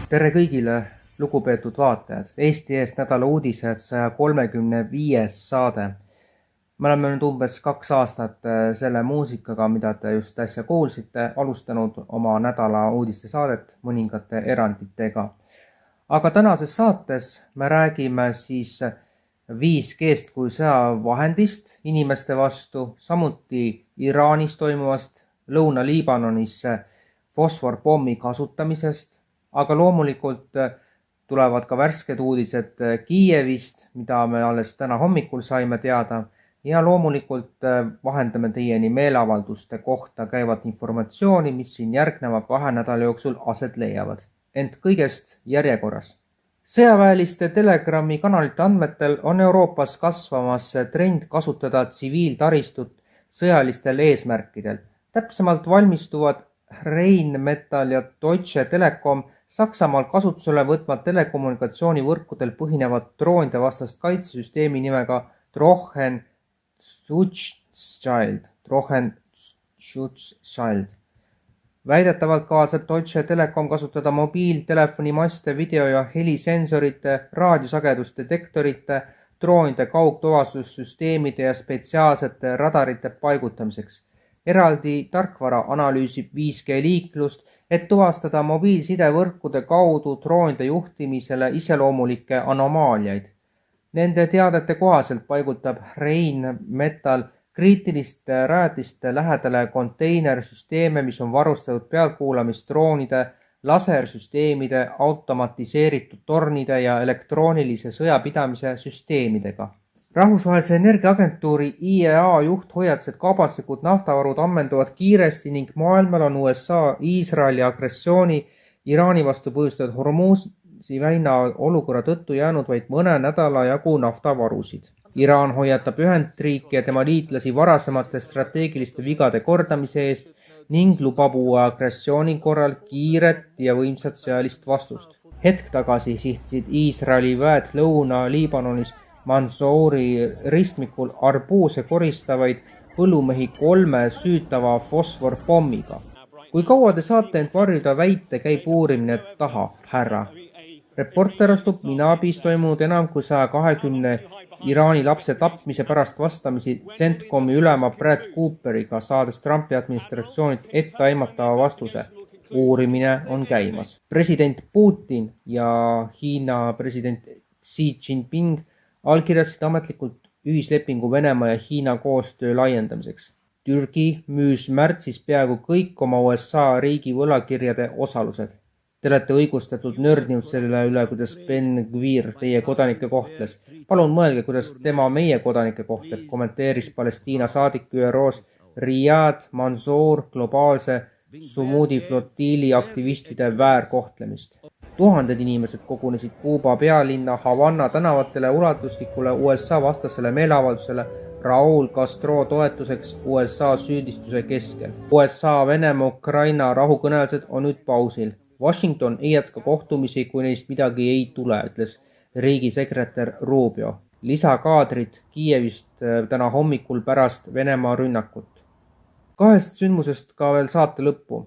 Tere kõigile, lugupeetud vaatajad! Eesti eest nädala uudised 135. saade. Me oleme nüüd umbes 2 aastat selle muusikaga, mida te just äsja kuulsite, alustanud oma nädala uudiste saadet mõningate eranditega. Aga tänases saates me räägime siis 5G-st kui sõjavahendist inimeste vastu, samuti Iraanis toimuvast, Lõuna-Liibanonis fosforpommi kasutamisest, aga loomulikult tulevad ka värsked uudised Kiievist, mida me alles täna hommikul saime teada, ja loomulikult vahendame teieni meeleavalduste kohta käivat informatsiooni, mis siin järgneva 2 nädala jooksul aset leiavad. Ent kõigest järjekorras. Sõjaväeliste Telegrami kanalite andmetel on Euroopas kasvamas trend kasutada tsiviiltaristut sõjalistel eesmärkidel. Täpsemalt valmistuvad Rheinmetall ja Deutsche Telekom Saksamaal kasutusele võtma telekommunikatsioonivõrkudel põhinevat droonide vastast kaitsesüsteemi nimega Trochen Schutzschild. Väidetavalt kavatseb Deutsche Telekom kasutada mobiiltelefonimaste, video- ja helisensorite, raadiosageduste detektorite, droonide kaugtuvastussüsteemide ja spetsiaalsete radarite paigutamiseks. Eraldi tarkvara analüüsib 5G liiklust, et tuvastada mobiilsidevõrkude kaudu droonide juhtimisele iseloomulikke anomaaliaid. Nende teadete kohaselt paigutab Rheinmetall kriitiliste rajatiste lähedale konteinersüsteeme, mis on varustatud pealtkuulamisdroonide, lasersüsteemide, automatiseeritud tornide ja elektroonilise sõjapidamise süsteemidega. Rahvusvahelise energiaagentuuri IEA juht hoiatas, et kaubanduslikud naftavarud ammenduvad kiiresti ning maailmal on USA Iisraeli agressiooni Iraani vastu põhjustatud Hormuzi väina olukorra tõttu jäänud vaid mõne nädala jagu naftavarusid. Iraan hoiatab Ühendriiki ja tema liitlasi varasemate strateegiliste vigade kordamise eest ning lubab uue agressiooni korral kiiret ja võimsat sõjalist vastust. Hetk tagasi sihtisid Iisraeli väed Lõuna-Liibanonis Mansouri ristmikul arbuuse koristavaid põllumehi 3 süütava fosforpommiga. Kui kaua te saate end varjuda väite, käib uurimine taha, härra? Reporter astub Minabis toimunud enam kui 120 Iraani lapse tapmise pärast vastamisi CENTCOMi ülema Brad Cooperiga, saades Trumpi administratsioonilt etteaimatava vastuse. Uurimine on käimas. President Putin ja Hiina president Xi Jinping allkirjasid ametlikult ühislepingu Venemaa ja Hiina koostöö laiendamiseks. Türgi müüs märtsis peaaegu kõik oma USA riigi võlakirjade osalused. Te olete õigustatult nördinud selle üle, kuidas Ben Gvir teie kodanikke kohtles. Palun mõelge, kuidas tema meie kodanikke kohtleb, kommenteeris Palestiina saadik ÜROs Riyad Mansour globaalse Sumudi flotiili aktivistide väärkohtlemist. Tuhanded inimesed kogunesid Kuuba pealinna Havana tänavatele ulatuslikule USA vastasele meeleavaldusele Raul Castro toetuseks USA süüdistuse keskel. USA, Venemaa, Ukraina rahukõnelused on nüüd pausil. Washington ei jätka kohtumisi, kui neist midagi ei tule, ütles riigisekretär Rubio. Lisakaadrid Kiievist täna hommikul pärast Venemaa rünnakut. 2 sündmusest ka veel saate lõppu.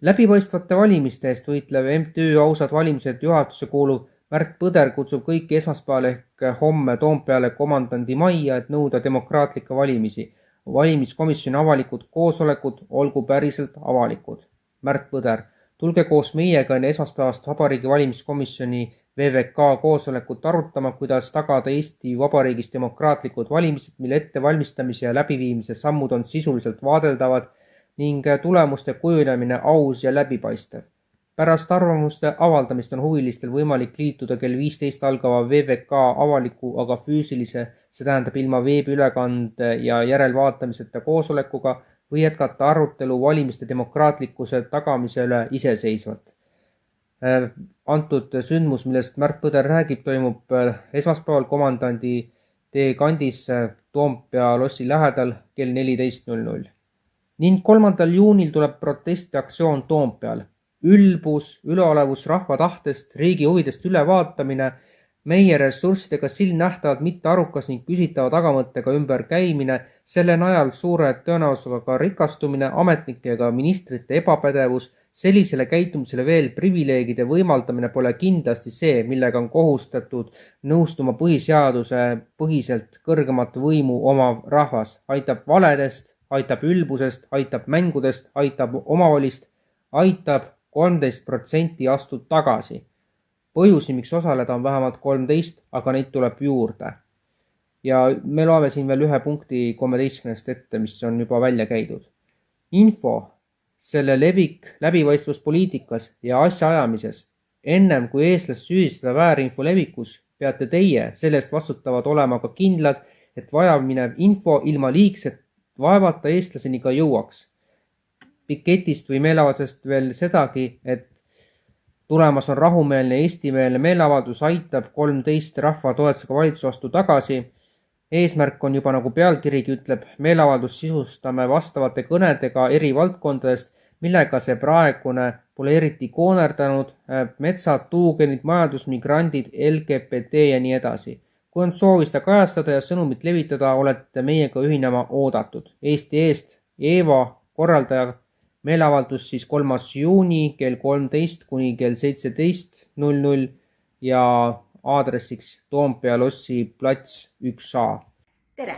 Läbipaistvate valimiste eest võitlev MTÜ Ausad valimised juhatusse kuuluv Märt Põder kutsub kõiki esmaspäeval ehk homme Toompeale komandandi majja, et nõuda demokraatlikke valimisi. Valimiskomisjoni avalikud koosolekud olgu päriselt avalikud. Märt Põder, tulge koos meiega enne esmaspäevast Vabariigi valimiskomisjoni VVK koosolekut arutama, kuidas tagada Eesti Vabariigis demokraatlikud valimised, mille ettevalmistamise ja läbiviimise sammud on sisuliselt vaadeldavad ning tulemuste kujunemine aus ja läbipaistev. Pärast arvamuste avaldamist on huvilistel võimalik liituda kell 15 algava VVK avaliku, aga füüsilise, see tähendab ilma veebiülekande ja järelvaatamiseta koosolekuga või jätkata arutelu valimiste demokraatlikkuse tagamise üle iseseisvalt. Antud sündmus, millest Märt Põder räägib, toimub esmaspäeval komandandi tee kandis Toompea lossi lähedal kell 14.00. Ning 3. juunil tuleb protestiaktsioon Toompeal. Ülbus, üleolevus rahva tahtest, riigi huvidest ülevaatamine, meie ressurssidega silmnähtavad mitte arukas ning küsitava tagamõttega ümber käimine, Selle najal suure tõenäosusega ka rikastumine, ametnike ega ministrite ebapädevus, sellisele käitumisele veel privileegide võimaldamine pole kindlasti see, millega on kohustatud nõustuma põhiseaduse põhiselt kõrgemat võimu omav rahvas. Aitab valedest, aitab ülbusest, aitab mängudest, aitab omavolist, aitab 13% astud tagasi. Põhjusi, miks osaleda on vähemalt 13, aga neid tuleb juurde. Ja me loeme siin veel ühe punkti 13 ette, mis on juba välja käidud. Info, selle levik läbipaistvuspoliitikas ja asjaajamises. Ennem kui eestlast süüdistada väärinfo levikus, peate teie sellest vastutavad olema ka kindlad, et vajaminev info ilma liigset vaevata eestlaseni ka jõuaks. Piketist või meeleavaldusest veel sedagi, et tulemas on rahumeelne eestimeelne meeleavaldus aitab 13 rahva toetusega valitsuse vastu tagasi. Eesmärk on juba nagu pealkirigi ütleb, meeleavaldus sisustame vastavate kõnedega eri valdkondadest, millega see praegune pole eriti koonerdanud, metsad, tuugenid, majandusmigrandid, LGBT ja nii edasi. Kui on soovi seda kajastada ja sõnumit levitada, olete meiega ühinema oodatud. Eesti eest Eeva korraldaja meeleavaldus siis 3. juuni kell 13 kuni kell 17.00 ja aadressiks Toompea lossi plats 1A. Tere!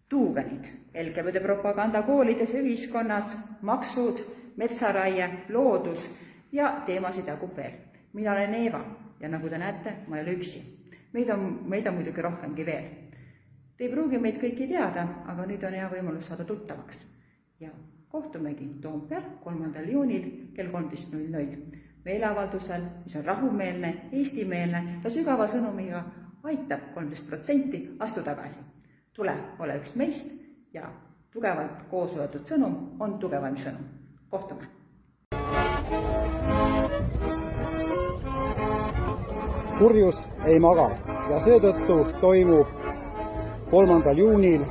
Tuugenid, LGBT propaganda koolides ja ühiskonnas, maksud, metsaraie, loodus ja teemasid jagub veel. Mina olen Eeva ja nagu te näete, ma ei ole üksi. Meid on muidugi rohkemgi veel. Te ei pruugi meid kõiki teada, aga nüüd on hea võimalus saada tuttavaks. Ja kohtumegi Toompeal 3. juunil kell 13.00. Meeleavaldusel, mis on rahumeelne, eestimeelne ja sügava sõnumiga, aitab 13% astu tagasi. Tule, ole üks meist ja tugevalt koos öeldud sõnum on tugevam sõnum. Kohtume! Kurjus ei maga ja seetõttu toimub 3. juunil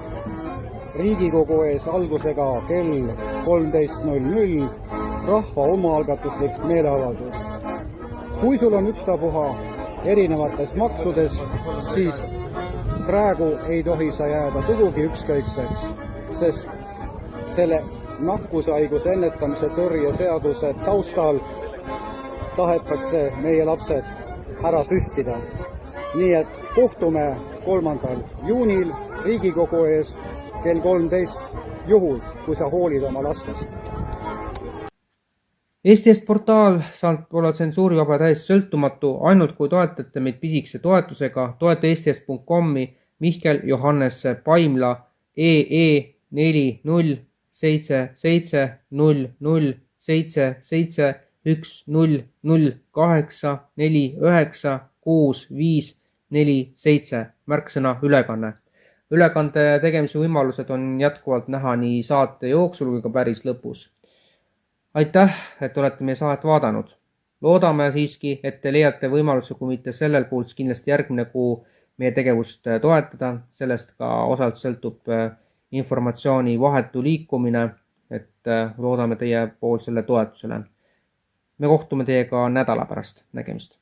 Riigikogu ees algusega kell 13.00 rahva omaalgatuslik meeleavaldus. Kui sul on ükstapuha erinevates maksudes, siis praegu ei tohi sa jääda sugugi ükskõikseks, sest selle nakkushaiguse ennetamise tõrje seaduse taustal tahetakse meie lapsed ära süstida. Nii et kohtume 3. juunil Riigikogu ees kell 13 juhul, kui sa hoolid oma lastest. Eesti Eest portaal saab olla tsensuurivaba täiesti sõltumatu, ainult kui toetate meid pisikese toetusega, toeta eestiest.com-i Mihkel Johannes Paimla EE 40770008496547 märksõna ülekanne. Ülekande tegemise võimalused on jätkuvalt näha nii saate jooksul kui ka päris lõpus. Aitäh, et olete meie saadet vaadanud. Loodame siiski, et te leiate võimaluse, kui mitte sellel kuul, siis kindlasti järgmine kuu meie tegevust toetada. Sellest ka osalt sõltub informatsiooni vahetu liikumine, et loodame teie poolsele toetusele. Me kohtume teiega nädala pärast. Nägemist!